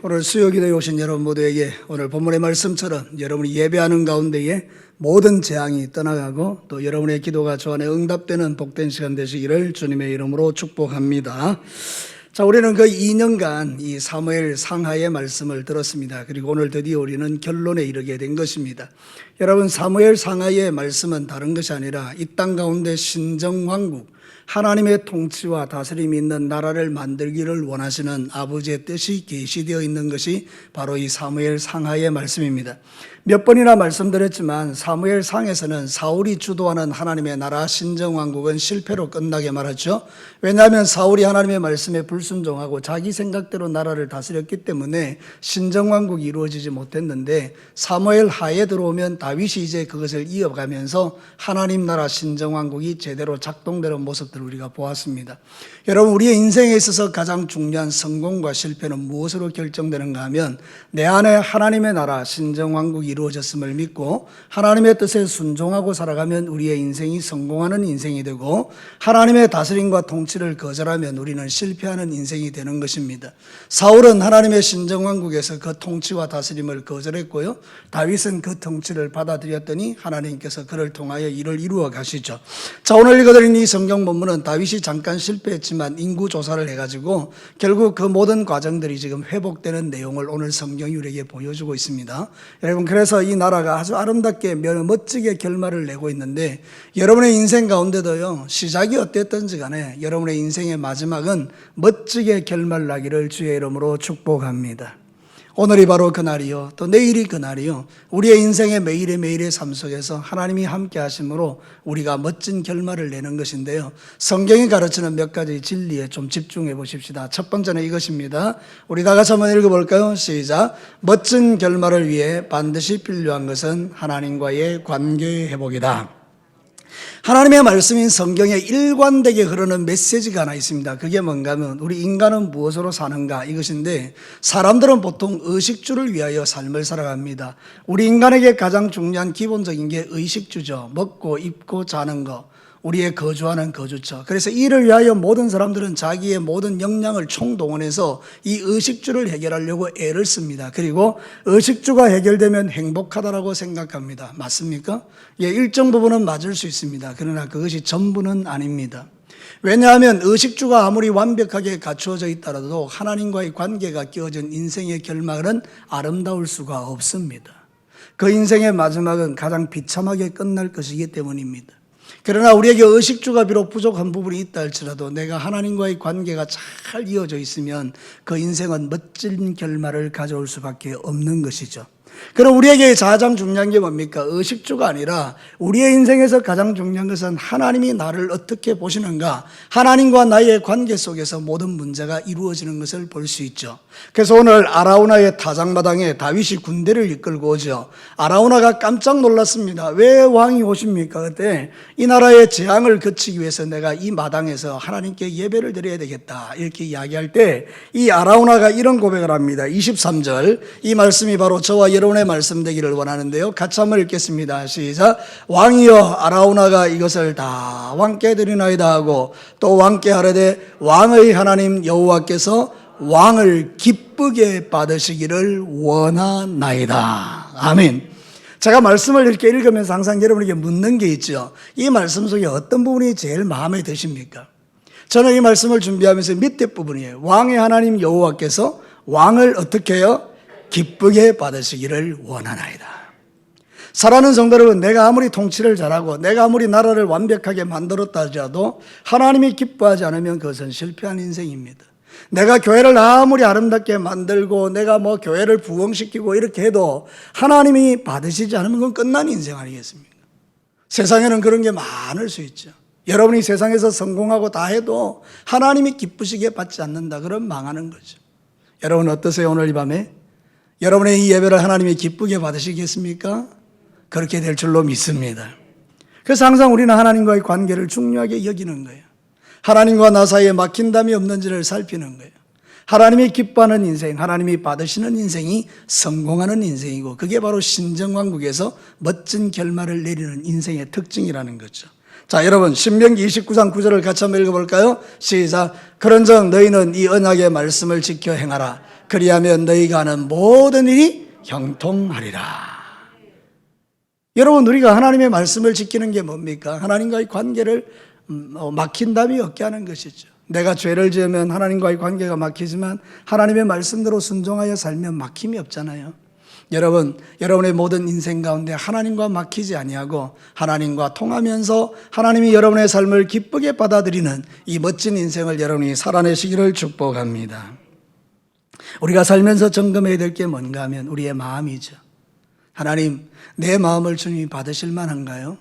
오늘 수요기도에 오신 여러분 모두에게 오늘 본문의 말씀처럼 여러분이 예배하는 가운데에 모든 재앙이 떠나가고 또 여러분의 기도가 주 안에 응답되는 복된 시간 되시기를 주님의 이름으로 축복합니다. 자, 우리는 그 2년간 이 사무엘 상하의 말씀을 들었습니다. 그리고 오늘 드디어 우리는 결론에 이르게 된 것입니다. 여러분, 사무엘 상하의 말씀은 다른 것이 아니라 이 땅 가운데 신정왕국, 하나님의 통치와 다스림이 있는 나라를 만들기를 원하시는 아버지의 뜻이 계시되어 있는 것이 바로 이 사무엘 상하의 말씀입니다. 몇 번이나 말씀드렸지만 사무엘 상에서는 사울이 주도하는 하나님의 나라 신정왕국은 실패로 끝나게 말하죠. 왜냐하면 사울이 하나님의 말씀에 불순종하고 자기 생각대로 나라를 다스렸기 때문에 신정왕국이 이루어지지 못했는데, 사무엘 하에 들어오면 다윗이 이제 그것을 이어가면서 하나님 나라 신정왕국이 제대로 작동되는 모습들을 우리가 보았습니다. 여러분, 우리의 인생에 있어서 가장 중요한 성공과 실패는 무엇으로 결정되는가 하면 내 안에 하나님의 나라 신정왕국이 이루어졌음을 믿고 하나님의 뜻에 순종하고 살아가면 우리의 인생이 성공하는 인생이 되고, 하나님의 다스림과 통치를 거절하면 우리는 실패하는 인생이 되는 것입니다. 사울은 하나님의 신정왕국에서 그 통치와 다스림을 거절했고요, 다윗은 그 통치를 받아들였더니 하나님께서 그를 통하여 일을 이루어 가시죠. 자, 오늘 읽어드린 이 성경 본문은 다윗이 잠깐 실패했지만 인구조사를 해가지고 결국 그 모든 과정들이 지금 회복되는 내용을 오늘 성경이 우리에게 보여주고 있습니다. 여러분, 그래서 이 나라가 아주 아름답게 멋지게 결말을 내고 있는데, 여러분의 인생 가운데도요, 시작이 어땠든지 간에 여러분의 인생의 마지막은 멋지게 결말 나기를 주의 이름으로 축복합니다. 오늘이 바로 그날이요, 또 내일이 그날이요, 우리의 인생의 매일의 삶 속에서 하나님이 함께 하심으로 우리가 멋진 결말을 내는 것인데요, 성경이 가르치는 몇 가지 진리에 좀 집중해 보십시다. 첫 번째는 이것입니다. 우리 다 같이 한번 읽어볼까요? 시작. 멋진 결말을 위해 반드시 필요한 것은 하나님과의 관계 회복이다. 하나님의 말씀인 성경에 일관되게 흐르는 메시지가 하나 있습니다. 그게 뭔가 하면 우리 인간은 무엇으로 사는가, 이것인데, 사람들은 보통 의식주를 위하여 삶을 살아갑니다. 우리 인간에게 가장 중요한 기본적인 게 의식주죠. 먹고 입고 자는 거, 우리의 거주하는 거주처. 그래서 이를 위하여 모든 사람들은 자기의 모든 역량을 총동원해서 이 의식주를 해결하려고 애를 씁니다. 그리고 의식주가 해결되면 행복하다라고 생각합니다. 맞습니까? 일정 부분은 맞을 수 있습니다. 그러나 그것이 전부는 아닙니다. 왜냐하면 의식주가 아무리 완벽하게 갖추어져 있더라도 하나님과의 관계가 끼어진 인생의 결말은 아름다울 수가 없습니다. 그 인생의 마지막은 가장 비참하게 끝날 것이기 때문입니다. 그러나 우리에게 의식주가 비록 부족한 부분이 있다 할지라도 내가 하나님과의 관계가 잘 이어져 있으면 그 인생은 멋진 결말을 가져올 수밖에 없는 것이죠. 그럼 우리에게 가장 중요한 게 뭡니까? 의식주가 아니라 우리의 인생에서 가장 중요한 것은 하나님이 나를 어떻게 보시는가, 하나님과 나의 관계 속에서 모든 문제가 이루어지는 것을 볼 수 있죠. 그래서 오늘 아라우나의 타작마당에 다윗이 군대를 이끌고 오죠. 아라우나가 깜짝 놀랐습니다. 왜 왕이 오십니까? 그때 이 나라의 재앙을 그치기 위해서 내가 이 마당에서 하나님께 예배를 드려야 되겠다, 이렇게 이야기할 때 이 아라우나가 이런 고백을 합니다. 23절, 이 말씀이 바로 저와 여러분의 말씀 되기를 원하는데요, 같이 한번 읽겠습니다. 시작. 왕이여, 아라우나가 이것을 다 왕께 드리나이다 하고 또 왕께 하려되 왕의 하나님 여호와께서 왕을 기쁘게 받으시기를 원하나이다. 아멘. 제가 말씀을 이렇게 읽으면서 항상 여러분에게 묻는 게 있죠. 이 말씀 속에 어떤 부분이 제일 마음에 드십니까? 저는 이 말씀을 준비하면서 밑에 부분이에요. 왕의 하나님 여호와께서 왕을 어떻게 해요? 기쁘게 받으시기를 원하나이다. 사랑하는 성도 여러분, 내가 아무리 통치를 잘하고 내가 아무리 나라를 완벽하게 만들었다 하더라도 하나님이 기뻐하지 않으면 그것은 실패한 인생입니다. 내가 교회를 아무리 아름답게 만들고 내가 교회를 부흥시키고 이렇게 해도 하나님이 받으시지 않으면 그건 끝난 인생 아니겠습니까? 세상에는 그런 게 많을 수 있죠. 여러분이 세상에서 성공하고 다 해도 하나님이 기쁘시게 받지 않는다, 그럼 망하는 거죠. 여러분 어떠세요? 오늘 이 밤에 여러분의 이 예배를 하나님이 기쁘게 받으시겠습니까? 그렇게 될 줄로 믿습니다. 그래서 항상 우리는 하나님과의 관계를 중요하게 여기는 거예요. 하나님과 나 사이에 막힌담이 없는지를 살피는 거예요. 하나님이 기뻐하는 인생, 하나님이 받으시는 인생이 성공하는 인생이고, 그게 바로 신정왕국에서 멋진 결말을 내리는 인생의 특징이라는 거죠. 자, 여러분, 신명기 29장 9절을 같이 한번 읽어볼까요? 시작. 그런즉 너희는 이 언약의 말씀을 지켜 행하라. 그리하면 너희가 하는 모든 일이 형통하리라. 여러분, 우리가 하나님의 말씀을 지키는 게 뭡니까? 하나님과의 관계를 막힌담이 없게 하는 것이죠. 내가 죄를 지으면 하나님과의 관계가 막히지만 하나님의 말씀대로 순종하여 살면 막힘이 없잖아요. 여러분, 여러분의 모든 인생 가운데 하나님과 막히지 아니하고 하나님과 통하면서 하나님이 여러분의 삶을 기쁘게 받아들이는 이 멋진 인생을 여러분이 살아내시기를 축복합니다. 우리가 살면서 점검해야 될 게 뭔가 하면 우리의 마음이죠. 하나님, 내 마음을 주님이 받으실 만한가요?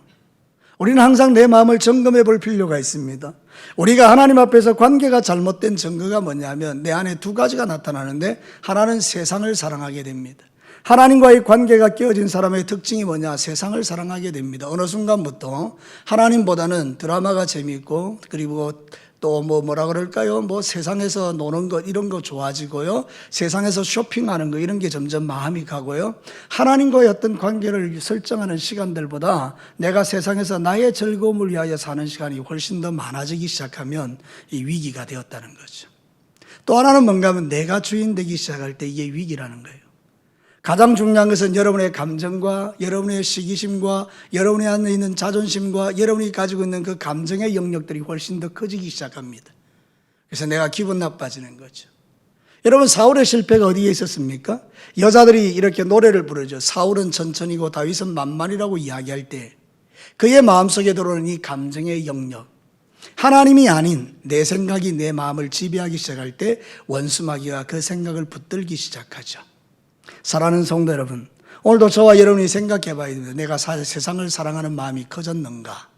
우리는 항상 내 마음을 점검해 볼 필요가 있습니다. 우리가 하나님 앞에서 관계가 잘못된 증거가 뭐냐면 내 안에 두 가지가 나타나는데, 하나는 세상을 사랑하게 됩니다. 하나님과의 관계가 깨어진 사람의 특징이 뭐냐? 세상을 사랑하게 됩니다. 어느 순간부터 하나님보다는 드라마가 재미있고, 그리고 또 뭐라 그럴까요? 세상에서 노는 것, 이런 거 좋아지고요. 세상에서 쇼핑하는 거, 이런 게 점점 마음이 가고요. 하나님과의 어떤 관계를 설정하는 시간들보다 내가 세상에서 나의 즐거움을 위하여 사는 시간이 훨씬 더 많아지기 시작하면 이 위기가 되었다는 거죠. 또 하나는 뭔가 하면 내가 주인 되기 시작할 때 이게 위기라는 거예요. 가장 중요한 것은 여러분의 감정과 여러분의 시기심과 여러분의 안에 있는 자존심과 여러분이 가지고 있는 그 감정의 영역들이 훨씬 더 커지기 시작합니다. 그래서 내가 기분 나빠지는 거죠. 여러분, 사울의 실패가 어디에 있었습니까? 여자들이 이렇게 노래를 부르죠. 사울은 천천히고 다윗은 만만이라고 이야기할 때 그의 마음속에 들어오는 이 감정의 영역, 하나님이 아닌 내 생각이 내 마음을 지배하기 시작할 때 원수마귀가 그 생각을 붙들기 시작하죠. 사랑하는 성도 여러분, 오늘도 저와 여러분이 생각해 봐야 됩니다. 내가 세상을 사랑하는 마음이 커졌는가?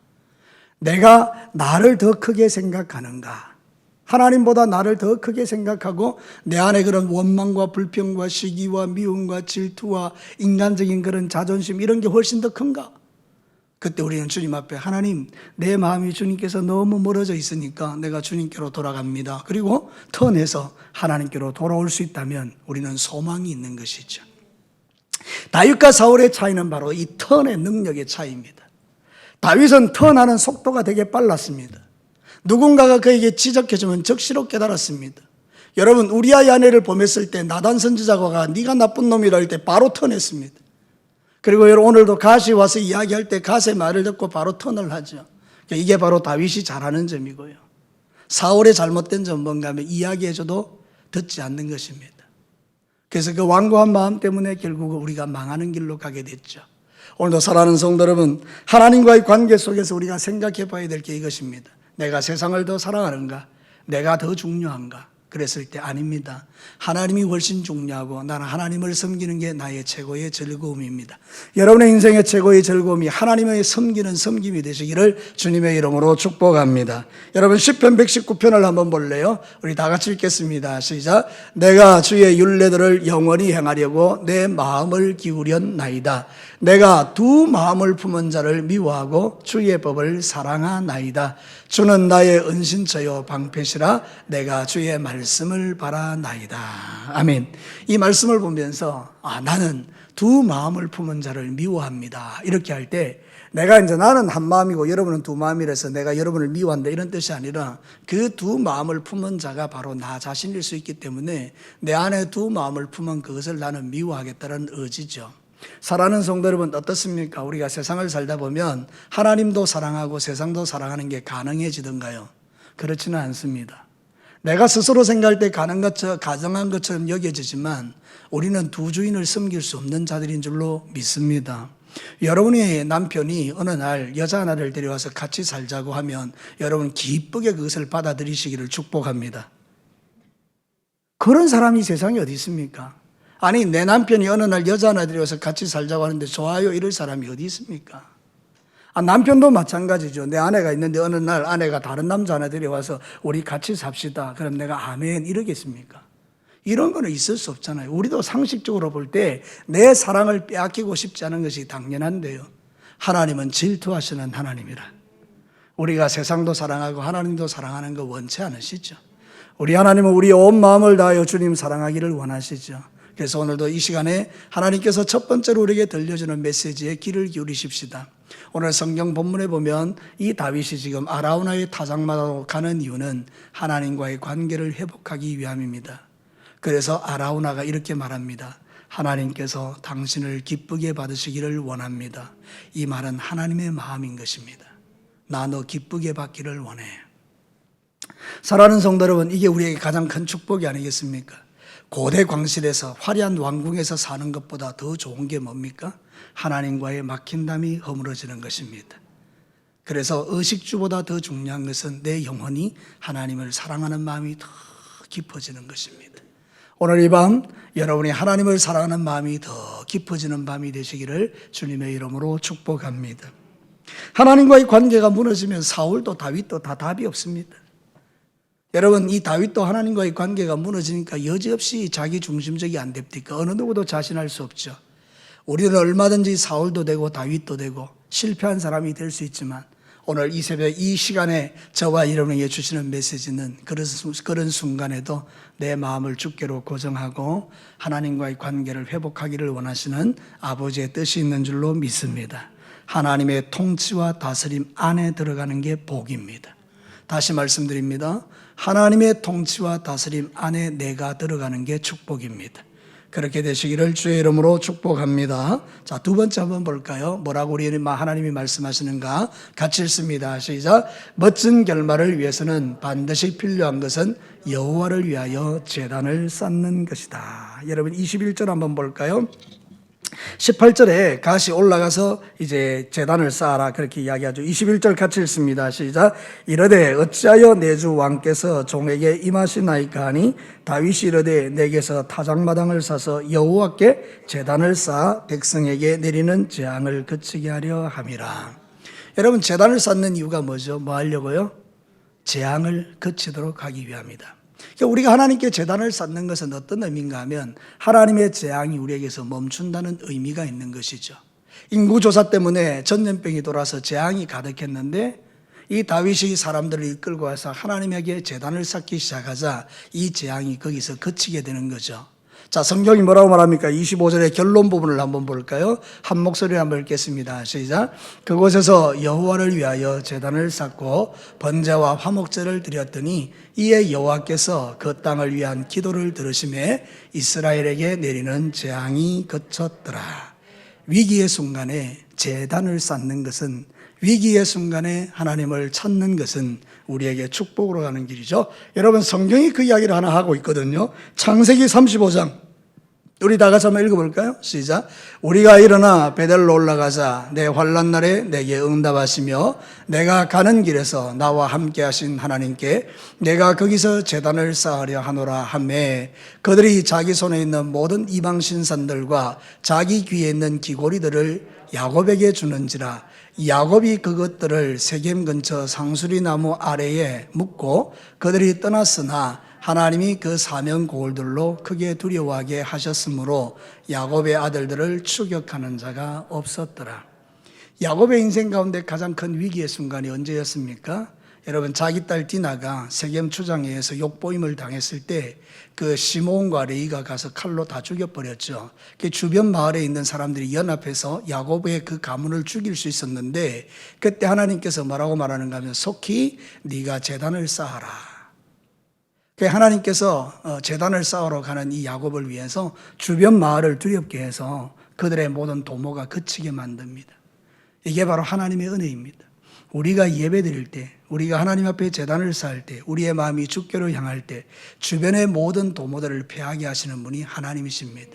내가 나를 더 크게 생각하는가? 하나님보다 나를 더 크게 생각하고 내 안에 그런 원망과 불평과 시기와 미움과 질투와 인간적인 그런 자존심, 이런 게 훨씬 더 큰가? 그때 우리는 주님 앞에, 하나님, 내 마음이 주님께서 너무 멀어져 있으니까 내가 주님께로 돌아갑니다. 그리고 턴해서 하나님께로 돌아올 수 있다면 우리는 소망이 있는 것이죠. 다윗과 사울의 차이는 바로 이 턴의 능력의 차이입니다. 다윗은 턴하는 속도가 되게 빨랐습니다. 누군가가 그에게 지적해주면 즉시로 깨달았습니다. 여러분, 우리아의 아내를 범했을 때 나단 선지자가 네가 나쁜 놈이라 할 때 바로 턴했습니다. 그리고 여러분, 오늘도 갓이 와서 이야기할 때 갓의 말을 듣고 바로 턴을 하죠. 이게 바로 다윗이 잘하는 점이고요. 사울의 잘못된 점은 뭔가 하면 이야기해줘도 듣지 않는 것입니다. 그래서 그 완고한 마음 때문에 결국 우리가 망하는 길로 가게 됐죠. 오늘도 사랑하는 성도 여러분, 하나님과의 관계 속에서 우리가 생각해 봐야 될 게 이것입니다. 내가 세상을 더 사랑하는가? 내가 더 중요한가? 그랬을 때 아닙니다. 하나님이 훨씬 중요하고 나는 하나님을 섬기는 게 나의 최고의 즐거움입니다. 여러분의 인생의 최고의 즐거움이 하나님의 섬기는 섬김이 되시기를 주님의 이름으로 축복합니다. 여러분, 시편 119편을 한번 볼래요? 우리 다 같이 읽겠습니다. 시작. 내가 주의 율례들을 영원히 행하려고 내 마음을 기울였나이다. 내가 두 마음을 품은 자를 미워하고 주의 법을 사랑하나이다. 주는 나의 은신처요 방패시라. 내가 주의 말씀을 바라나이다. 아멘. 이 말씀을 보면서 나는 두 마음을 품은 자를 미워합니다. 이렇게 할 때 내가 이제 나는 한 마음이고 여러분은 두 마음이라서 내가 여러분을 미워한다, 이런 뜻이 아니라 그 두 마음을 품은 자가 바로 나 자신일 수 있기 때문에 내 안에 두 마음을 품은 그것을 나는 미워하겠다는 의지죠. 사랑하는 성도 여러분, 어떻습니까? 우리가 세상을 살다 보면 하나님도 사랑하고 세상도 사랑하는 게 가능해지던가요? 그렇지는 않습니다. 내가 스스로 생각할 때 가능한 것처럼 여겨지지만 우리는 두 주인을 섬길 수 없는 자들인 줄로 믿습니다. 여러분의 남편이 어느 날 여자 하나를 데려와서 같이 살자고 하면 여러분 기쁘게 그것을 받아들이시기를 축복합니다. 그런 사람이 세상에 어디 있습니까? 아니, 내 남편이 어느 날 여자 하나 데려와서 같이 살자고 하는데 좋아요, 이럴 사람이 어디 있습니까? 남편도 마찬가지죠. 내 아내가 있는데 어느 날 아내가 다른 남자 하나 데려와서 우리 같이 삽시다. 그럼 내가 아멘 이러겠습니까? 이런 거는 있을 수 없잖아요. 우리도 상식적으로 볼 때 내 사랑을 빼앗기고 싶지 않은 것이 당연한데요. 하나님은 질투하시는 하나님이라. 우리가 세상도 사랑하고 하나님도 사랑하는 거 원치 않으시죠? 우리 하나님은 우리의 온 마음을 다하여 주님 사랑하기를 원하시죠. 그래서 오늘도 이 시간에 하나님께서 첫 번째로 우리에게 들려주는 메시지에 귀를 기울이십시다. 오늘 성경 본문에 보면 이 다윗이 지금 아라우나의 타작마다로 가는 이유는 하나님과의 관계를 회복하기 위함입니다. 그래서 아라우나가 이렇게 말합니다. 하나님께서 당신을 기쁘게 받으시기를 원합니다. 이 말은 하나님의 마음인 것입니다. 나 너 기쁘게 받기를 원해. 사랑하는 성도 여러분, 이게 우리에게 가장 큰 축복이 아니겠습니까? 고대 광실에서 화려한 왕궁에서 사는 것보다 더 좋은 게 뭡니까? 하나님과의 막힌 담이 허물어지는 것입니다. 그래서 의식주보다 더 중요한 것은 내 영혼이 하나님을 사랑하는 마음이 더 깊어지는 것입니다. 오늘 이 밤 여러분이 하나님을 사랑하는 마음이 더 깊어지는 밤이 되시기를 주님의 이름으로 축복합니다. 하나님과의 관계가 무너지면 사울도 다윗도 다 답이 없습니다. 여러분, 이 다윗도 하나님과의 관계가 무너지니까 여지없이 자기 중심적이 안 됩니까? 어느 누구도 자신할 수 없죠. 우리는 얼마든지 사울도 되고 다윗도 되고 실패한 사람이 될 수 있지만 오늘 이 새벽 이 시간에 저와 여러분에게 주시는 메시지는 그런 순간에도 내 마음을 주께로 고정하고 하나님과의 관계를 회복하기를 원하시는 아버지의 뜻이 있는 줄로 믿습니다. 하나님의 통치와 다스림 안에 들어가는 게 복입니다. 다시 말씀드립니다. 하나님의 통치와 다스림 안에 내가 들어가는 게 축복입니다. 그렇게 되시기를 주의 이름으로 축복합니다. 자, 두 번째 한번 볼까요? 뭐라고 우리 하나님이 말씀하시는가? 같이 읽습니다. 시작. 멋진 결말을 위해서는 반드시 필요한 것은 여호와를 위하여 제단을 쌓는 것이다. 여러분 21절 한번 볼까요? 18절에 가시 올라가서 이제 제단을 쌓아라 그렇게 이야기하죠. 21절 같이 읽습니다. 시작. 이르되 어찌하여 내 주 왕께서 종에게 임하시나이까 하니 다윗이 이르되 내게서 타작마당을 사서 여호와께 제단을 쌓아 백성에게 내리는 재앙을 그치게 하려 함이라. 여러분, 제단을 쌓는 이유가 뭐죠? 뭐 하려고요? 재앙을 그치도록 하기 위함이다. 우리가 하나님께 제단을 쌓는 것은 어떤 의미인가 하면 하나님의 재앙이 우리에게서 멈춘다는 의미가 있는 것이죠. 인구조사 때문에 전염병이 돌아서 재앙이 가득했는데 이 다윗이 사람들을 이끌고 와서 하나님에게 제단을 쌓기 시작하자 이 재앙이 거기서 그치게 되는 거죠. 자, 성경이 뭐라고 말합니까? 25절의 결론 부분을 한번 볼까요? 한 목소리로 한번 읽겠습니다. 시작. 그곳에서 여호와를 위하여 제단을 쌓고 번제와 화목제를 드렸더니 이에 여호와께서 그 땅을 위한 기도를 들으심에 이스라엘에게 내리는 재앙이 그쳤더라. 위기의 순간에 제단을 쌓는 것은, 위기의 순간에 하나님을 찾는 것은 우리에게 축복으로 가는 길이죠. 여러분, 성경이 그 이야기를 하나 하고 있거든요. 창세기 35장 우리 다 같이 한번 읽어볼까요? 시작. 우리가 일어나 베델로 올라가자 내 환난 날에 내게 응답하시며 내가 가는 길에서 나와 함께 하신 하나님께 내가 거기서 제단을 쌓으려 하노라 하매 그들이 자기 손에 있는 모든 이방 신산들과 자기 귀에 있는 귀고리들을 야곱에게 주는지라. 야곱이 그것들을 세겜 근처 상수리 나무 아래에 묻고 그들이 떠났으나 하나님이 그 사명 고울들로 크게 두려워하게 하셨으므로 야곱의 아들들을 추격하는 자가 없었더라. 야곱의 인생 가운데 가장 큰 위기의 순간이 언제였습니까? 여러분, 자기 딸 디나가 세겜 추장회에서 욕보임을 당했을 때 그 시몬과 레이가 가서 칼로 다 죽여버렸죠. 그 주변 마을에 있는 사람들이 연합해서 야곱의 그 가문을 죽일 수 있었는데 그때 하나님께서 뭐라고 말하는가 하면 속히 네가 제단을 쌓아라. 하나님께서 제단을 쌓으러 가는 이 야곱을 위해서 주변 마을을 두렵게 해서 그들의 모든 도모가 그치게 만듭니다. 이게 바로 하나님의 은혜입니다. 우리가 예배드릴 때, 우리가 하나님 앞에 제단을 쌓을 때, 우리의 마음이 주께로 향할 때 주변의 모든 도모들을 패하게 하시는 분이 하나님이십니다.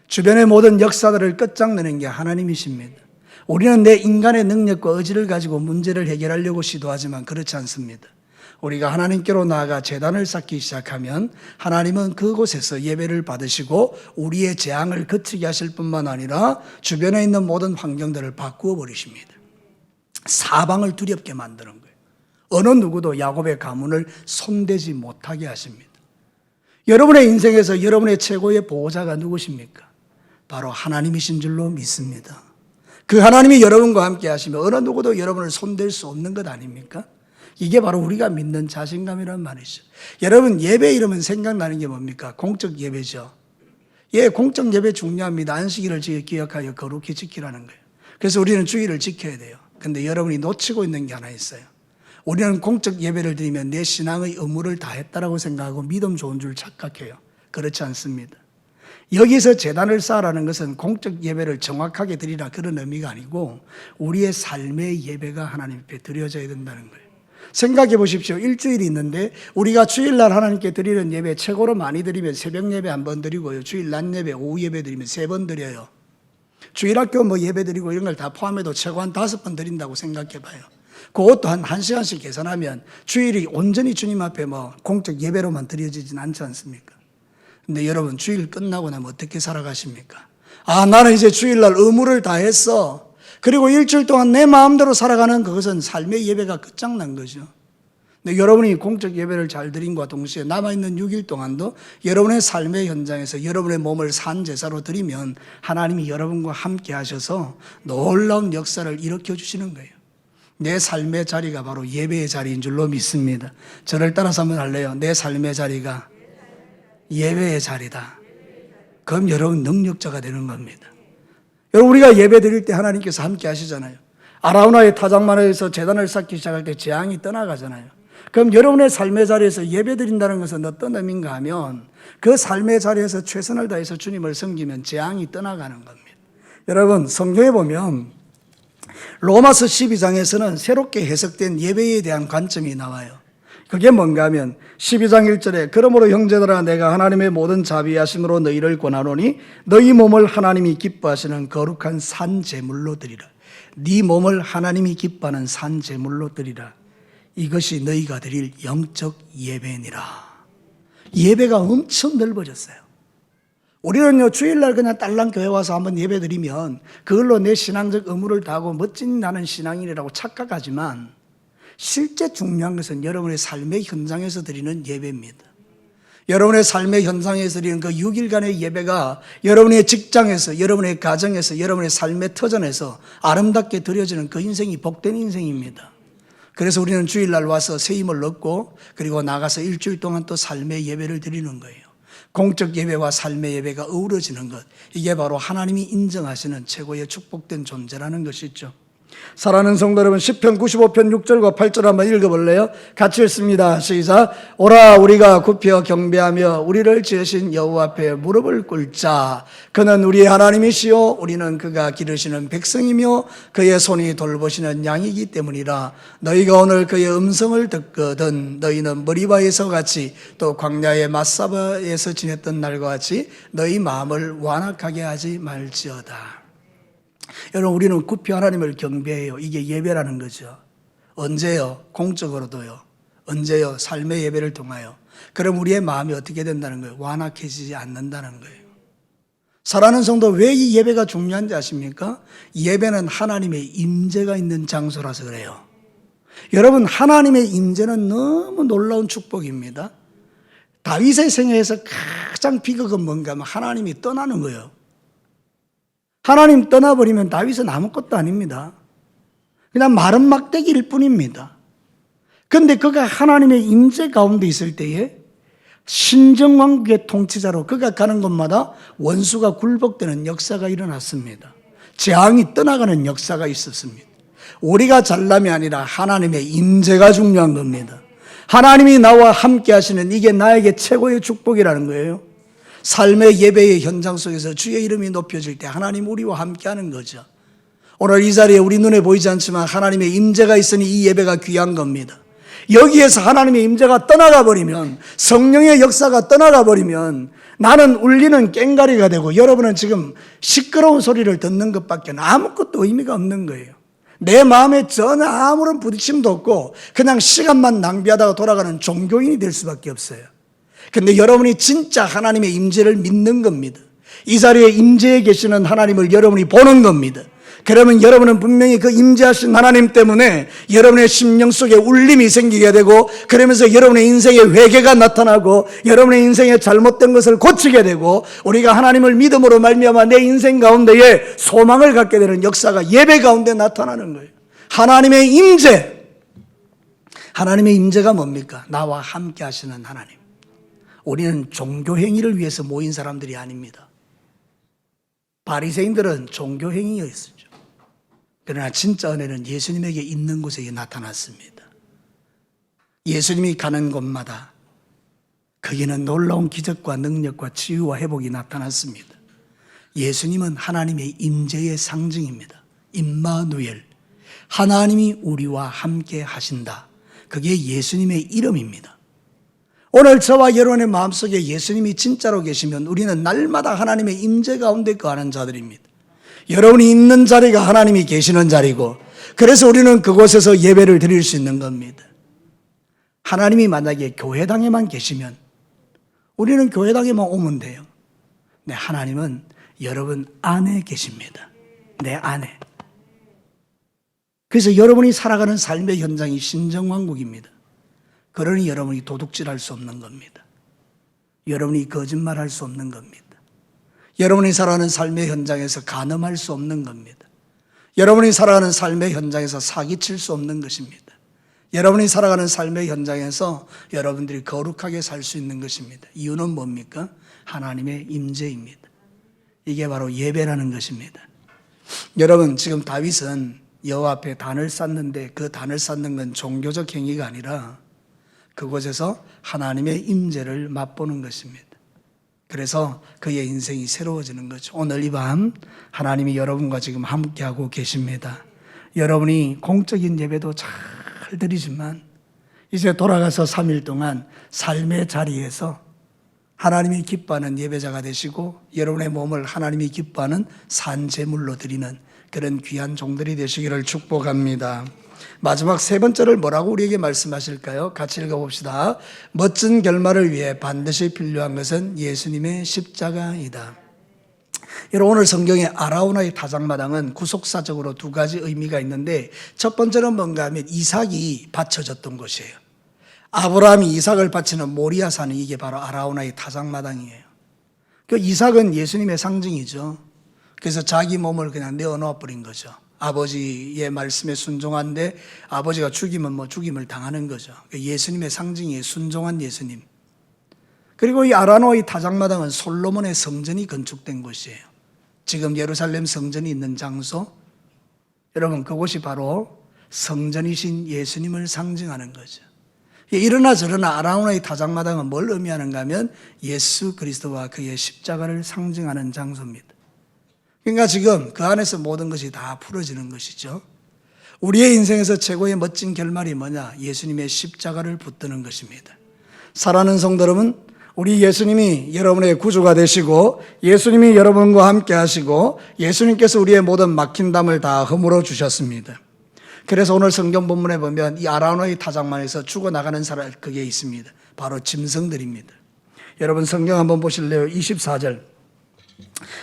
주변의 모든 역사들을 끝장내는 게 하나님이십니다. 우리는 내 인간의 능력과 의지를 가지고 문제를 해결하려고 시도하지만 그렇지 않습니다. 우리가 하나님께로 나아가 제단을 쌓기 시작하면 하나님은 그곳에서 예배를 받으시고 우리의 재앙을 그치게 하실 뿐만 아니라 주변에 있는 모든 환경들을 바꾸어 버리십니다. 사방을 두렵게 만드는 거예요. 어느 누구도 야곱의 가문을 손대지 못하게 하십니다. 여러분의 인생에서 여러분의 최고의 보호자가 누구십니까? 바로 하나님이신 줄로 믿습니다. 그 하나님이 여러분과 함께 하시면 어느 누구도 여러분을 손댈 수 없는 것 아닙니까? 이게 바로 우리가 믿는 자신감이란 말이죠. 여러분, 예배 이러면 생각나는 게 뭡니까? 공적 예배죠. 예, 공적 예배 중요합니다. 안식일을 기억하여 거룩히 지키라는 거예요. 그래서 우리는 주일을 지켜야 돼요. 근데 여러분이 놓치고 있는 게 하나 있어요. 우리는 공적 예배를 드리면 내 신앙의 의무를 다했다라고 생각하고 믿음 좋은 줄 착각해요. 그렇지 않습니다. 여기서 제단을 쌓으라는 것은 공적 예배를 정확하게 드리라 그런 의미가 아니고 우리의 삶의 예배가 하나님 앞에 드려져야 된다는 거예요. 생각해 보십시오. 일주일이 있는데 우리가 주일날 하나님께 드리는 예배 최고로 많이 드리면 새벽 예배 한 번 드리고요. 주일 낮 예배, 오후 예배 드리면 3번 드려요. 주일학교 뭐 예배 드리고 이런 걸 다 포함해도 최고 한 5번 드린다고 생각해 봐요. 그것도 한 1시간씩 계산하면 주일이 온전히 주님 앞에 뭐 공적 예배로만 드려지진 않지 않습니까? 근데 여러분 주일 끝나고 나면 어떻게 살아가십니까? 아, 나는 이제 주일날 의무를 다 했어. 그리고 일주일 동안 내 마음대로 살아가는 그것은 삶의 예배가 끝장난 거죠. 근데 여러분이 공적 예배를 잘 드린 것과 동시에 남아있는 6일 동안도 여러분의 삶의 현장에서 여러분의 몸을 산 제사로 드리면 하나님이 여러분과 함께 하셔서 놀라운 역사를 일으켜 주시는 거예요. 내 삶의 자리가 바로 예배의 자리인 줄로 믿습니다. 저를 따라서 한번 할래요? 내 삶의 자리가 예배의 자리다. 그럼 여러분 능력자가 되는 겁니다. 여러분 우리가 예배 드릴 때 하나님께서 함께 하시잖아요. 아라우나의 타작마라에서 제단을 쌓기 시작할 때 재앙이 떠나가잖아요. 그럼 여러분의 삶의 자리에서 예배 드린다는 것은 어떤 의미인가 하면 그 삶의 자리에서 최선을 다해서 주님을 섬기면 재앙이 떠나가는 겁니다. 여러분 성경에 보면 로마서 12장에서는 새롭게 해석된 예배에 대한 관점이 나와요. 그게 뭔가 하면 12장 1절에 그러므로 형제들아 내가 하나님의 모든 자비하심으로 너희를 권하노니 너희 몸을 하나님이 기뻐하시는 거룩한 산 제물로 드리라. 네 몸을 하나님이 기뻐하는 산 제물로 드리라. 이것이 너희가 드릴 영적 예배니라. 예배가 엄청 넓어졌어요. 우리는요 주일날 그냥 딸랑 교회 와서 한번 예배 드리면 그걸로 내 신앙적 의무를 다하고 멋진 나는 신앙인이라고 착각하지만 실제 중요한 것은 여러분의 삶의 현장에서 드리는 예배입니다. 여러분의 삶의 현장에서 드리는 그 6일간의 예배가 여러분의 직장에서, 여러분의 가정에서, 여러분의 삶의 터전에서 아름답게 드려지는 그 인생이 복된 인생입니다. 그래서 우리는 주일날 와서 새 힘을 얻고 그리고 나가서 일주일 동안 또 삶의 예배를 드리는 거예요. 공적 예배와 삶의 예배가 어우러지는 것, 이게 바로 하나님이 인정하시는 최고의 축복된 존재라는 것이죠. 사랑하는 성도 여러분, 시편 95편 6절과 8절 한번 읽어볼래요? 같이 읽습니다. 시작. 오라 우리가 굽혀 경배하며 우리를 지으신 여호와 앞에 무릎을 꿇자. 그는 우리의 하나님이시요 우리는 그가 기르시는 백성이며 그의 손이 돌보시는 양이기 때문이라. 너희가 오늘 그의 음성을 듣거든 너희는 머리바에서 같이 또 광야의 마사바에서 지냈던 날과 같이 너희 마음을 완악하게 하지 말지어다. 여러분 우리는 굽혀 하나님을 경배해요. 이게 예배라는 거죠. 언제요? 공적으로도요. 언제요? 삶의 예배를 통하여. 그럼 우리의 마음이 어떻게 된다는 거예요? 완악해지지 않는다는 거예요. 사랑하는 성도, 왜 이 예배가 중요한지 아십니까? 예배는 하나님의 임재가 있는 장소라서 그래요. 여러분 하나님의 임재는 너무 놀라운 축복입니다. 다윗의 생애에서 가장 비극은 뭔가 하면 하나님이 떠나는 거예요. 하나님 떠나버리면 다윗은 아무것도 아닙니다. 그냥 마른 막대기일 뿐입니다. 그런데 그가 하나님의 임재 가운데 있을 때에 신정왕국의 통치자로 그가 가는 곳마다 원수가 굴복되는 역사가 일어났습니다. 재앙이 떠나가는 역사가 있었습니다. 우리가 잘남이 아니라 하나님의 임재가 중요한 겁니다. 하나님이 나와 함께 하시는 이게 나에게 최고의 축복이라는 거예요. 삶의 예배의 현장 속에서 주의 이름이 높여질 때 하나님 우리와 함께하는 거죠. 오늘 이 자리에 우리 눈에 보이지 않지만 하나님의 임재가 있으니 이 예배가 귀한 겁니다. 여기에서 하나님의 임재가 떠나가 버리면, 성령의 역사가 떠나가 버리면 나는 울리는 꽹가리가 되고 여러분은 지금 시끄러운 소리를 듣는 것밖에 아무것도 의미가 없는 거예요. 내 마음에 전혀 아무런 부딪힘도 없고 그냥 시간만 낭비하다가 돌아가는 종교인이 될 수밖에 없어요. 근데 여러분이 진짜 하나님의 임재를 믿는 겁니다. 이 자리에 임재에 계시는 하나님을 여러분이 보는 겁니다. 그러면 여러분은 분명히 그 임재하신 하나님 때문에 여러분의 심령 속에 울림이 생기게 되고, 그러면서 여러분의 인생에 회개가 나타나고 여러분의 인생에 잘못된 것을 고치게 되고, 우리가 하나님을 믿음으로 말미암아 내 인생 가운데에 소망을 갖게 되는 역사가 예배 가운데 나타나는 거예요. 하나님의 임재. 하나님의 임재가 뭡니까? 나와 함께 하시는 하나님. 우리는 종교 행위를 위해서 모인 사람들이 아닙니다. 바리새인들은 종교 행위였었죠. 그러나 진짜 은혜는 예수님에게 있는 곳에 나타났습니다. 예수님이 가는 곳마다 거기는 놀라운 기적과 능력과 치유와 회복이 나타났습니다. 예수님은 하나님의 임재의 상징입니다. 임마누엘, 하나님이 우리와 함께 하신다. 그게 예수님의 이름입니다. 오늘 저와 여러분의 마음속에 예수님이 진짜로 계시면 우리는 날마다 하나님의 임재 가운데 거하는 자들입니다. 여러분이 있는 자리가 하나님이 계시는 자리고, 그래서 우리는 그곳에서 예배를 드릴 수 있는 겁니다. 하나님이 만약에 교회당에만 계시면 우리는 교회당에만 오면 돼요. 네, 하나님은 여러분 안에 계십니다. 내 안에. 그래서 여러분이 살아가는 삶의 현장이 신정왕국입니다. 그러니 여러분이 도둑질할 수 없는 겁니다. 여러분이 거짓말할 수 없는 겁니다. 여러분이 살아가는 삶의 현장에서 간음할 수 없는 겁니다. 여러분이 살아가는 삶의 현장에서 사기칠 수 없는 것입니다. 여러분이 살아가는 삶의 현장에서 여러분들이 거룩하게 살 수 있는 것입니다. 이유는 뭡니까? 하나님의 임재입니다. 이게 바로 예배라는 것입니다. 여러분, 지금 다윗은 여호와 앞에 단을 쌓는데 그 단을 쌓는 건 종교적 행위가 아니라 그곳에서 하나님의 임재를 맛보는 것입니다. 그래서 그의 인생이 새로워지는 거죠. 오늘 이 밤 하나님이 여러분과 지금 함께하고 계십니다. 여러분이 공적인 예배도 잘 드리지만 이제 돌아가서 3일 동안 삶의 자리에서 하나님이 기뻐하는 예배자가 되시고 여러분의 몸을 하나님이 기뻐하는 산제물로 드리는 그런 귀한 종들이 되시기를 축복합니다. 마지막 세 번째를 뭐라고 우리에게 말씀하실까요? 같이 읽어봅시다. 멋진 결말을 위해 반드시 필요한 것은 예수님의 십자가이다. 여러분, 오늘 성경의 아라우나의 타작마당은 구속사적으로 두 가지 의미가 있는데, 첫 번째는 뭔가 하면 이삭이 바쳐졌던 곳이에요. 아브라함이 이삭을 바치는 모리아산이 이게 바로 아라우나의 타작마당이에요. 그 이삭은 예수님의 상징이죠. 그래서 자기 몸을 그냥 내어놓아 버린 거죠. 아버지의 말씀에 순종한데 아버지가 죽이면 죽임을 당하는 거죠. 예수님의 상징이에요. 순종한 예수님. 그리고 이 아라노의 타작마당은 솔로몬의 성전이 건축된 곳이에요. 지금 예루살렘 성전이 있는 장소, 여러분 그곳이 바로 성전이신 예수님을 상징하는 거죠. 이러나 저러나 아라우나의 타작마당은 뭘 의미하는가 하면 예수 그리스도와 그의 십자가를 상징하는 장소입니다. 그러니까 지금 그 안에서 모든 것이 다 풀어지는 것이죠. 우리의 인생에서 최고의 멋진 결말이 뭐냐? 예수님의 십자가를 붙드는 것입니다. 사랑하는 성도 여러분, 우리 예수님이 여러분의 구주가 되시고 예수님이 여러분과 함께 하시고 예수님께서 우리의 모든 막힌 담을 다 허물어 주셨습니다. 그래서 오늘 성경 본문에 보면 이 아라노의 타작만에서 죽어나가는 사람 그게 있습니다. 바로 짐승들입니다. 여러분 성경 한번 보실래요? 24절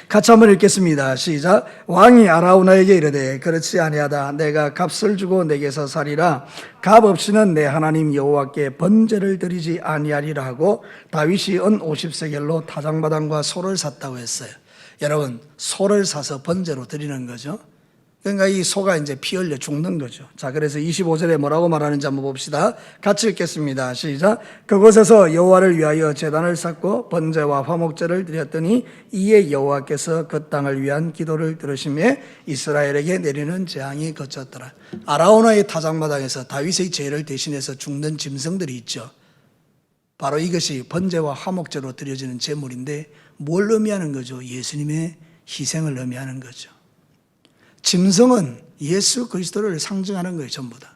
같이 한번 읽겠습니다. 시작. 왕이 아라우나에게 이르되 그렇지 아니하다. 내가 값을 주고 내게서 살이라. 값 없이는 내 하나님 여호와께 번제를 드리지 아니하리라 하고 다윗이 은 50세겔로 타작마당과 소를 샀다고 했어요. 여러분 소를 사서 번제로 드리는 거죠. 그러니까 이 소가 이제 피 흘려 죽는 거죠. 자, 그래서 25절에 뭐라고 말하는지 한번 봅시다. 같이 읽겠습니다. 시작. 그곳에서 여호와를 위하여 제단을 쌓고 번제와 화목제를 드렸더니 이에 여호와께서 그 땅을 위한 기도를 들으시며 이스라엘에게 내리는 재앙이 그쳤더라. 아라우나의 타작마당에서 다윗의 죄를 대신해서 죽는 짐승들이 있죠. 바로 이것이 번제와 화목제로 드려지는 제물인데 뭘 의미하는 거죠? 예수님의 희생을 의미하는 거죠. 짐승은 예수 그리스도를 상징하는 거예요, 전부 다.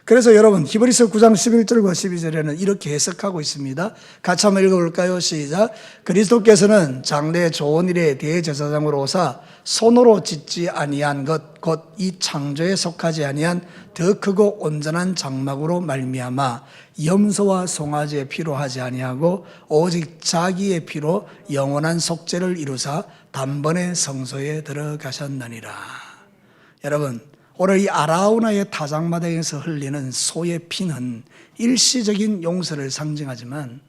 그래서 여러분 히브리서 9장 11절과 12절에는 이렇게 해석하고 있습니다. 같이 한번 읽어볼까요? 시작. 그리스도께서는 장래 좋은 일의 대제사장으로 오사 손으로 짓지 아니한 것 곧 이 창조에 속하지 아니한 더 크고 온전한 장막으로 말미암아 염소와 송아지의 피로 하지 아니하고 오직 자기의 피로 영원한 속죄를 이루사 단번에 성소에 들어가셨느니라. 여러분 오늘 이 아라우나의 타작마당에서 흘리는 소의 피는 일시적인 용서를 상징하지만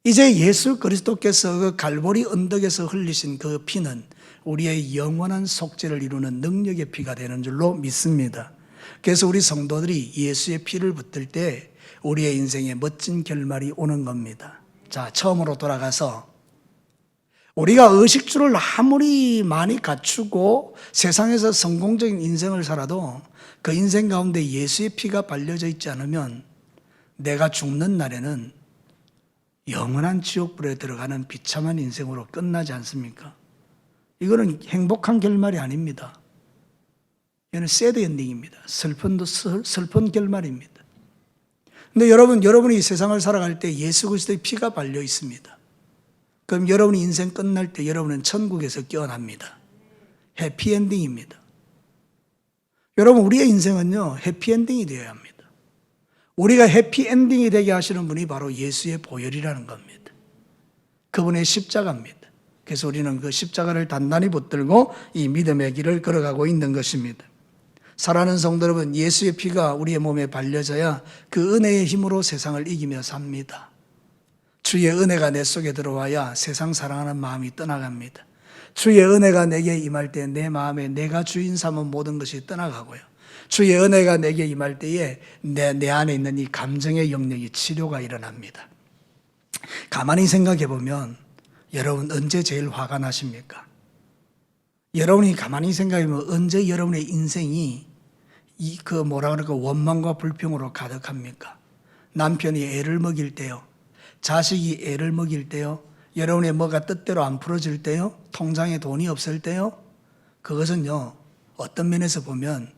이제 예수 그리스도께서 그 갈보리 언덕에서 흘리신 그 피는 우리의 영원한 속죄를 이루는 능력의 피가 되는 줄로 믿습니다. 그래서 우리 성도들이 예수의 피를 붙들 때 우리의 인생에 멋진 결말이 오는 겁니다. 자, 처음으로 돌아가서 우리가 의식주를 아무리 많이 갖추고 세상에서 성공적인 인생을 살아도 그 인생 가운데 예수의 피가 발려져 있지 않으면 내가 죽는 날에는 영원한 지옥불에 들어가는 비참한 인생으로 끝나지 않습니까? 이거는 행복한 결말이 아닙니다. 이거는 새드 엔딩입니다. 슬픈 결말입니다. 근데 여러분이 세상을 살아갈 때 예수 그리스도의 피가 발려 있습니다. 그럼 여러분이 인생 끝날 때 여러분은 천국에서 깨어납니다. 해피엔딩입니다. 여러분, 우리의 인생은요, 해피엔딩이 되어야 합니다. 우리가 해피엔딩이 되게 하시는 분이 바로 예수의 보혈이라는 겁니다. 그분의 십자가입니다. 그래서 우리는 그 십자가를 단단히 붙들고 이 믿음의 길을 걸어가고 있는 것입니다. 사랑하는 성도 여러분, 예수의 피가 우리의 몸에 발려져야 그 은혜의 힘으로 세상을 이기며 삽니다. 주의 은혜가 내 속에 들어와야 세상 사랑하는 마음이 떠나갑니다. 주의 은혜가 내게 임할 때 내 마음에 내가 주인 삼은 모든 것이 떠나가고요. 주의 은혜가 내게 임할 때에 내 안에 있는 이 감정의 영역이 치료가 일어납니다. 가만히 생각해 보면 여러분 언제 제일 화가 나십니까? 여러분이 가만히 생각해 보면 언제 여러분의 인생이 원망과 불평으로 가득합니까? 남편이 애를 먹일 때요, 자식이 애를 먹일 때요, 여러분의 뭐가 뜻대로 안 풀어질 때요, 통장에 돈이 없을 때요, 그것은요 어떤 면에서 보면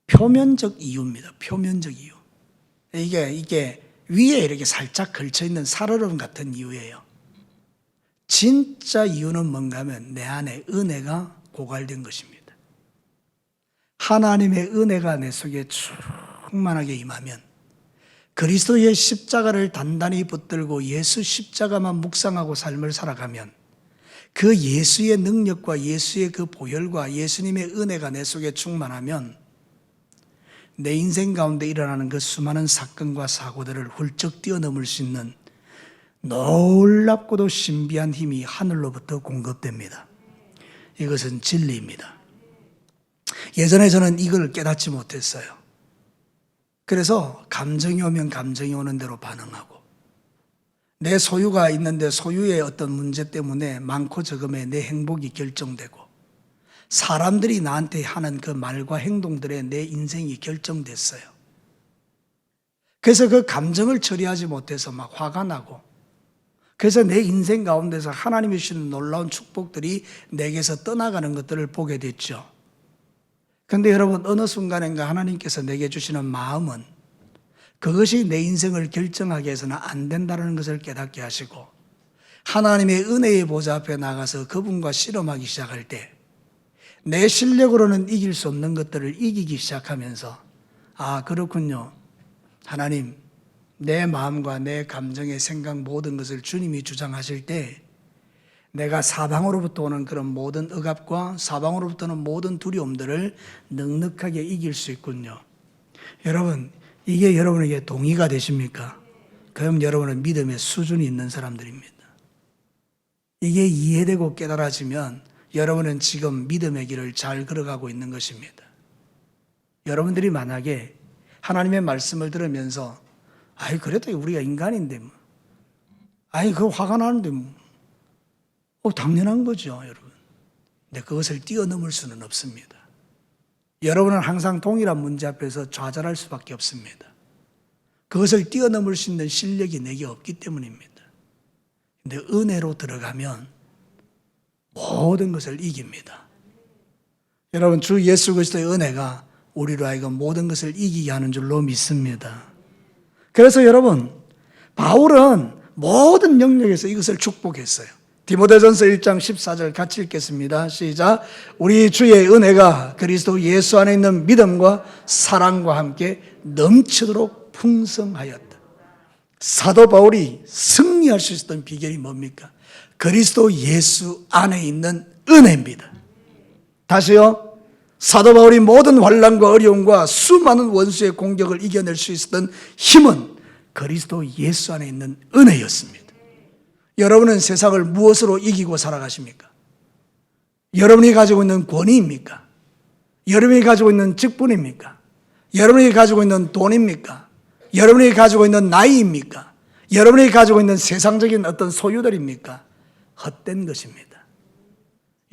표면적 이유입니다. 표면적 이유. 이게 위에 이렇게 살짝 걸쳐있는 살얼음 같은 이유예요. 진짜 이유는 뭔가 하면 내 안에 은혜가 고갈된 것입니다. 하나님의 은혜가 내 속에 충만하게 임하면 그리스도의 십자가를 단단히 붙들고 예수 십자가만 묵상하고 삶을 살아가면 그 예수의 능력과 예수의 그 보혈과 예수님의 은혜가 내 속에 충만하면 내 인생 가운데 일어나는 그 수많은 사건과 사고들을 훌쩍 뛰어넘을 수 있는 놀랍고도 신비한 힘이 하늘로부터 공급됩니다. 이것은 진리입니다. 예전에 저는 이걸 깨닫지 못했어요. 그래서 감정이 오면 감정이 오는 대로 반응하고, 내 소유가 있는데 소유의 어떤 문제 때문에 많고 적음에 내 행복이 결정되고, 사람들이 나한테 하는 그 말과 행동들에 내 인생이 결정됐어요. 그래서 그 감정을 처리하지 못해서 막 화가 나고, 그래서 내 인생 가운데서 하나님이 주시는 놀라운 축복들이 내게서 떠나가는 것들을 보게 됐죠. 그런데 여러분, 어느 순간인가 하나님께서 내게 주시는 마음은 그것이 내 인생을 결정하게 해서는 안 된다는 것을 깨닫게 하시고, 하나님의 은혜의 보좌 앞에 나가서 그분과 씨름하기 시작할 때 내 실력으로는 이길 수 없는 것들을 이기기 시작하면서, 아, 그렇군요. 하나님, 내 마음과 내 감정의 생각 모든 것을 주님이 주장하실 때 내가 사방으로부터 오는 그런 모든 억압과 사방으로부터는 모든 두려움들을 넉넉하게 이길 수 있군요. 여러분, 이게 여러분에게 동의가 되십니까? 그럼 여러분은 믿음의 수준이 있는 사람들입니다. 이게 이해되고 깨달아지면 여러분은 지금 믿음의 길을 잘 걸어가고 있는 것입니다. 여러분들이 만약에 하나님의 말씀을 들으면서 아이, 그래도 우리가 인간인데 뭐, 아이, 그거 화가 나는데 뭐, 당연한 거죠, 여러분. 근데 그것을 뛰어넘을 수는 없습니다. 여러분은 항상 동일한 문제 앞에서 좌절할 수밖에 없습니다. 그것을 뛰어넘을 수 있는 실력이 내게 없기 때문입니다. 근데 은혜로 들어가면 모든 것을 이깁니다. 여러분, 주 예수 그리스도의 은혜가 우리로 하여금 모든 것을 이기게 하는 줄로 믿습니다. 그래서 여러분, 바울은 모든 영역에서 이것을 축복했어요. 디모데전서 1장 14절 같이 읽겠습니다. 시작. 우리 주의 은혜가 그리스도 예수 안에 있는 믿음과 사랑과 함께 넘치도록 풍성하였다. 사도 바울이 승리할 수 있었던 비결이 뭡니까? 그리스도 예수 안에 있는 은혜입니다. 다시요. 사도 바울이 모든 환난과 어려움과 수많은 원수의 공격을 이겨낼 수 있었던 힘은 그리스도 예수 안에 있는 은혜였습니다. 여러분은 세상을 무엇으로 이기고 살아가십니까? 여러분이 가지고 있는 권위입니까? 여러분이 가지고 있는 직분입니까? 여러분이 가지고 있는 돈입니까? 여러분이 가지고 있는 나이입니까? 여러분이 가지고 있는 세상적인 어떤 소유들입니까? 헛된 것입니다.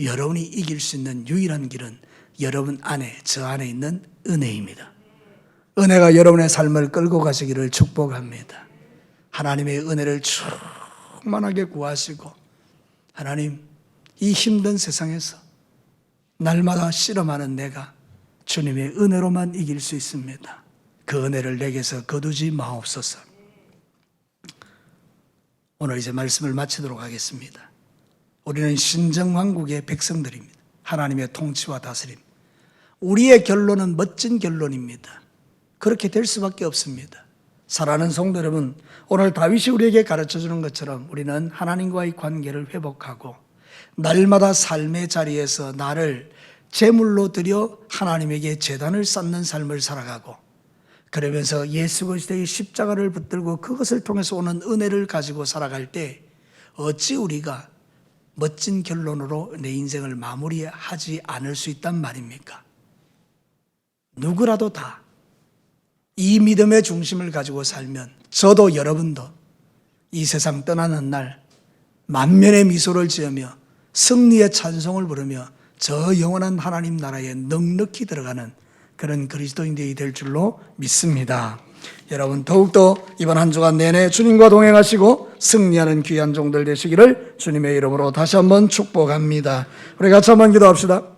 여러분이 이길 수 있는 유일한 길은 여러분 안에, 저 안에 있는 은혜입니다. 은혜가 여러분의 삶을 끌고 가시기를 축복합니다. 하나님의 은혜를 충만하게 구하시고 하나님 이 힘든 세상에서 날마다 씨름하는 내가 주님의 은혜로만 이길 수 있습니다. 그 은혜를 내게서 거두지 마옵소서. 오늘 이제 말씀을 마치도록 하겠습니다. 우리는 신정왕국의 백성들입니다. 하나님의 통치와 다스림. 우리의 결론은 멋진 결론입니다. 그렇게 될 수밖에 없습니다. 사랑하는 성도 여러분, 오늘 다윗이 우리에게 가르쳐주는 것처럼 우리는 하나님과의 관계를 회복하고 날마다 삶의 자리에서 나를 제물로 드려 하나님에게 제단을 쌓는 삶을 살아가고 그러면서 예수 그리스도의 십자가를 붙들고 그것을 통해서 오는 은혜를 가지고 살아갈 때 어찌 우리가 멋진 결론으로 내 인생을 마무리하지 않을 수 있단 말입니까? 누구라도 다 이 믿음의 중심을 가지고 살면 저도 여러분도 이 세상 떠나는 날 만면의 미소를 지으며 승리의 찬송을 부르며 저 영원한 하나님 나라에 넉넉히 들어가는 그런 그리스도인들이 될 줄로 믿습니다. 여러분 더욱더 이번 한 주간 내내 주님과 동행하시고 승리하는 귀한 종들 되시기를 주님의 이름으로 다시 한번 축복합니다. 우리 같이 한번 기도합시다.